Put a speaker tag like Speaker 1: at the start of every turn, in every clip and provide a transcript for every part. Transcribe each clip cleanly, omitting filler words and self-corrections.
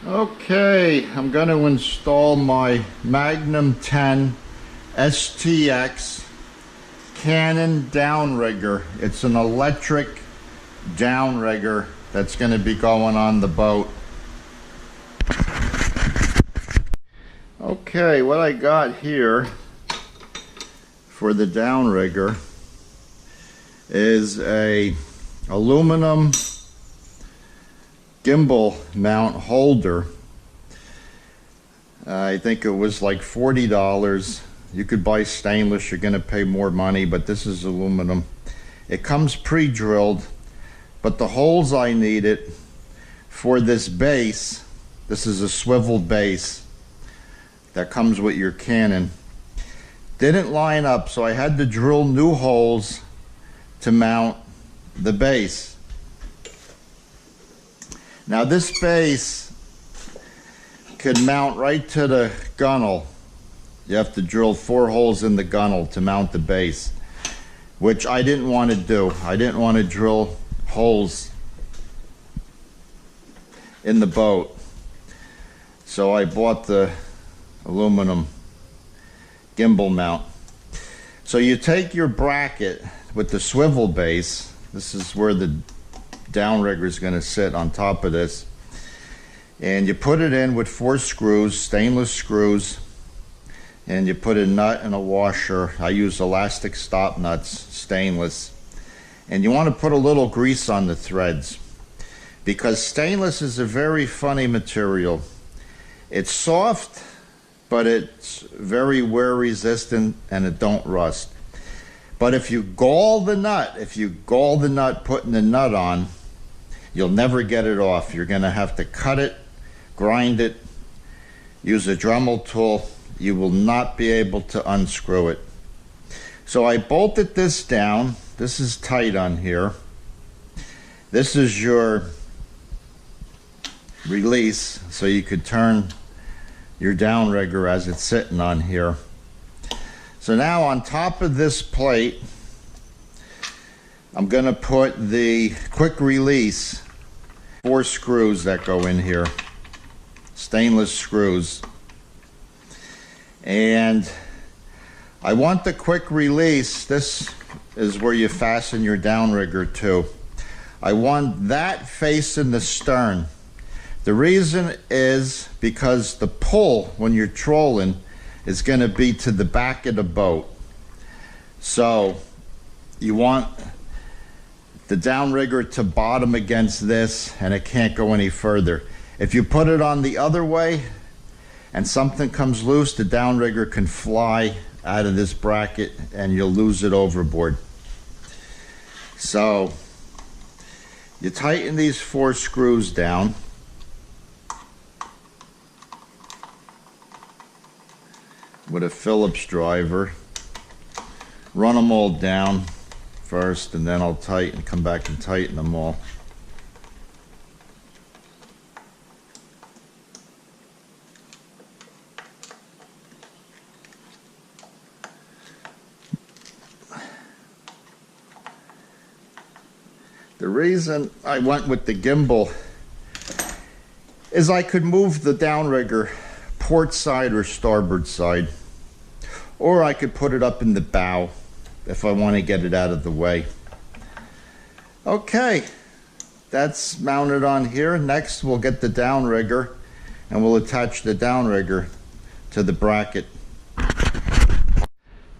Speaker 1: Okay, I'm going to install my Magnum 10 STX Canon downrigger. It's an electric downrigger that's going to be going on the boat. Okay, what I got here for the downrigger is a aluminum gimbal mount holder. I think it was like $40. You could buy stainless, you're going to pay more money, but this is aluminum. It comes pre-drilled, but the holes I needed for this base, this is a swivel base that comes with your Canon, didn't line up, so I had to drill new holes to mount the base. Now this base could mount right to the gunnel. You have to drill 4 holes in the gunnel to mount the base, which I didn't want to do. I didn't want to drill holes in the boat. So I bought the aluminum gimbal mount. So you take your bracket with the swivel base. This is where the downrigger is going to sit on top of this, and you put it in with 4 screws, stainless screws, and you put a nut and a washer. I use elastic stop nuts, stainless, and you want to put a little grease on the threads because stainless is a very funny material. It's soft, but it's very wear resistant and it don't rust. But if you gall the nut putting the nut on, you'll never get it off. You're going to have to cut it, grind it, use a Dremel tool. You will not be able to unscrew it. So I bolted this down. This is tight on here. This is your release, so you could turn your downrigger as it's sitting on here. So now on top of this plate, I'm going to put the quick release 4 screws that go in here, stainless screws. And I want the quick release, this is where you fasten your downrigger to. I want that facing the stern. The reason is because the pull when you're trolling is going to be to the back of the boat. So you want the downrigger to bottom against this, and it can't go any further. If you put it on the other way and something comes loose, the downrigger can fly out of this bracket and you'll lose it overboard. So you tighten these 4 screws down. With a Phillips driver. Run them all down first, and then I'll come back and tighten them all. The reason I went with the gimbal is I could move the downrigger port side or starboard side, or I could put it up in the bow if I want to get it out of the way. Okay, that's mounted on here. Next we'll get the downrigger and we'll attach the downrigger to the bracket.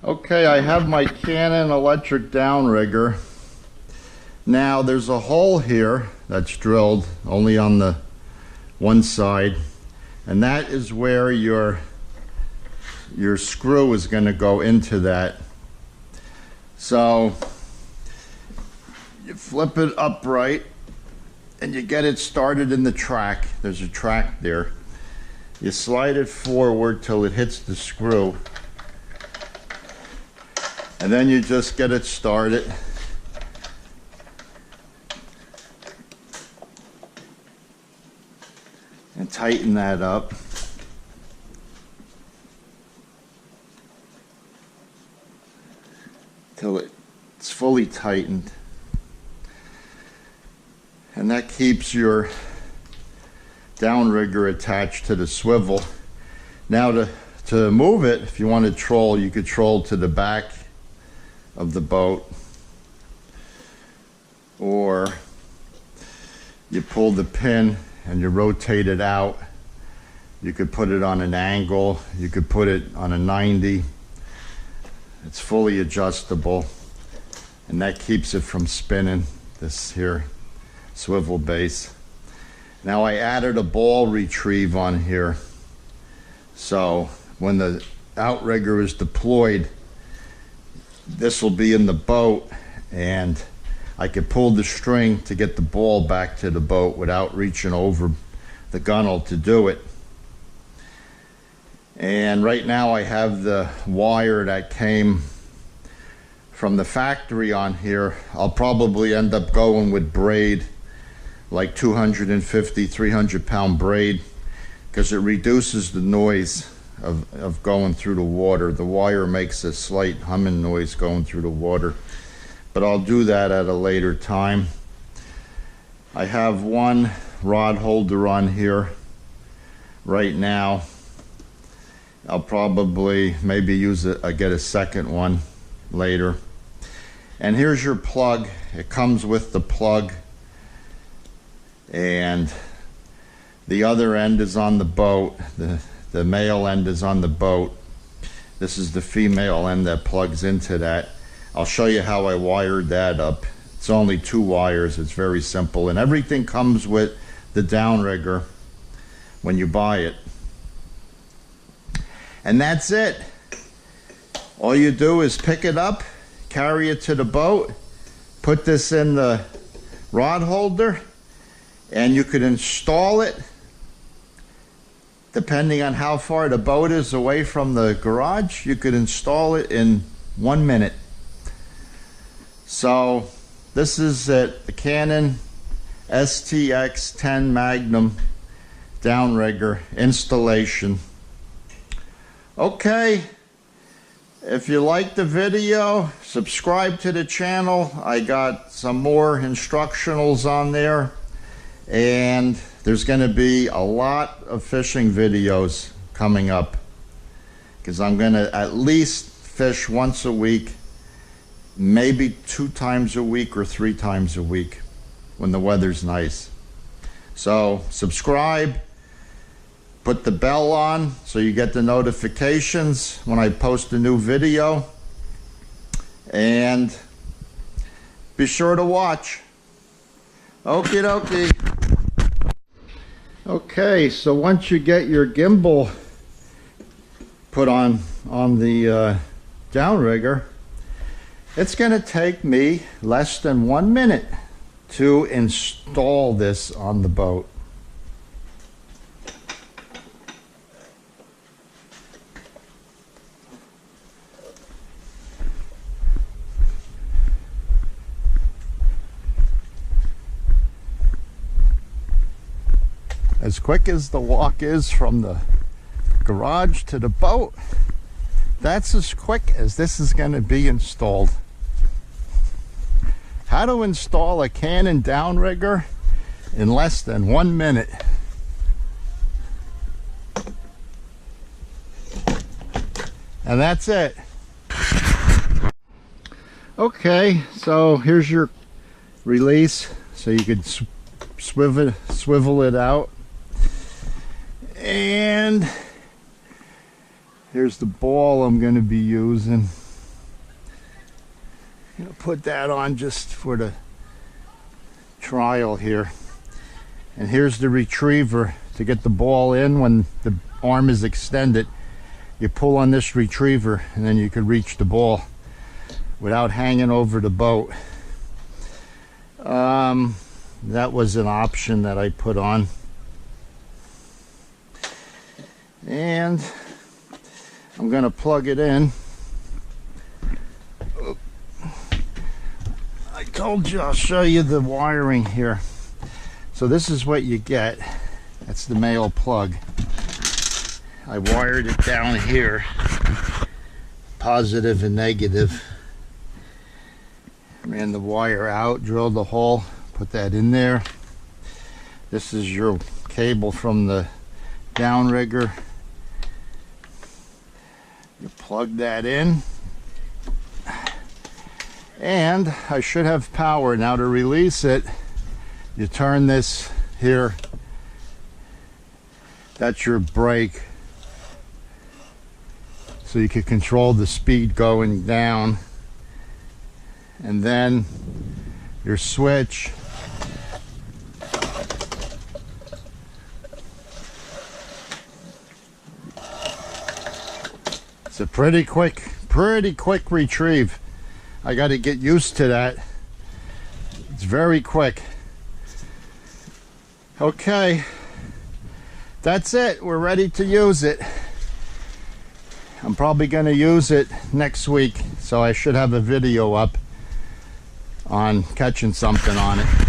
Speaker 1: Okay, I have my Canon electric downrigger. Now there's a hole here that's drilled only on the one side, and that is where your screw is going to go into that. So you flip it upright and you get it started in the track. There's a track there. You slide it forward till it hits the screw, and then you just get it started. And tighten that up. Till it's fully tightened. And that keeps your downrigger attached to the swivel. Now to move it, if you want to troll, you could troll to the back of the boat, or you pull the pin and you rotate it out. You could put it on an angle, you could put it on a 90. It's fully adjustable, and that keeps it from spinning, this here swivel base. Now I added a ball retrieve on here, so when the outrigger is deployed, this will be in the boat, and I could pull the string to get the ball back to the boat without reaching over the gunnel to do it. And right now I have the wire that came from the factory on here. I'll probably end up going with braid, like 250, 300 pound braid, because it reduces the noise of going through the water. The wire makes a slight humming noise going through the water, but I'll do that at a later time. I have one rod holder on here right now. I'll probably maybe use it, get a second one later. And here's your plug. It comes with the plug, and the other end is on the boat. The male end is on the boat. This is the female end that plugs into that. I'll show you how I wired that up. It's only 2 wires. It's very simple, and everything comes with the downrigger when you buy it. And that's it. All you do is pick it up, carry it to the boat, put this in the rod holder, and you could install it depending on how far the boat is away from the garage. You could install it in 1 minute. So this is it, the Canon STX-10 Magnum downrigger installation. Okay, if you like the video, subscribe to the channel. I got some more instructionals on there, and there's going to be a lot of fishing videos coming up, because I'm going to at least fish once a week, maybe 2 times a week or 3 times a week when the weather's nice. So subscribe. Put the bell on so you get the notifications when I post a new video, and be sure to watch. Okie dokie. Okay, so once you get your gimbal put on the downrigger, it's going to take me less than 1 minute to install this on the boat. As quick as the walk is from the garage to the boat, that's as quick as this is going to be installed. How to install a Canon downrigger in less than 1 minute. And that's it. Okay, so here's your release, so you could swivel it out. And here's the ball I'm going to be using. I'm going to put that on just for the trial here. And here's the retriever to get the ball in. When the arm is extended, you pull on this retriever, and then you can reach the ball without hanging over the boat. That was an option that I put on. And I'm going to plug it in. I told you I'll show you the wiring here. So this is what you get. That's the male plug. I wired it down here, positive and negative. Ran the wire out, drilled the hole, put that in there. This is your cable from the downrigger. You plug that in, and I should have power. Now to release it, you turn this here. That's your brake, so you can control the speed going down, and then your switch. It's a pretty quick retrieve. I got to get used to that. It's very quick. Okay, that's it. We're ready to use it. I'm probably going to use it next week, so I should have a video up on catching something on it.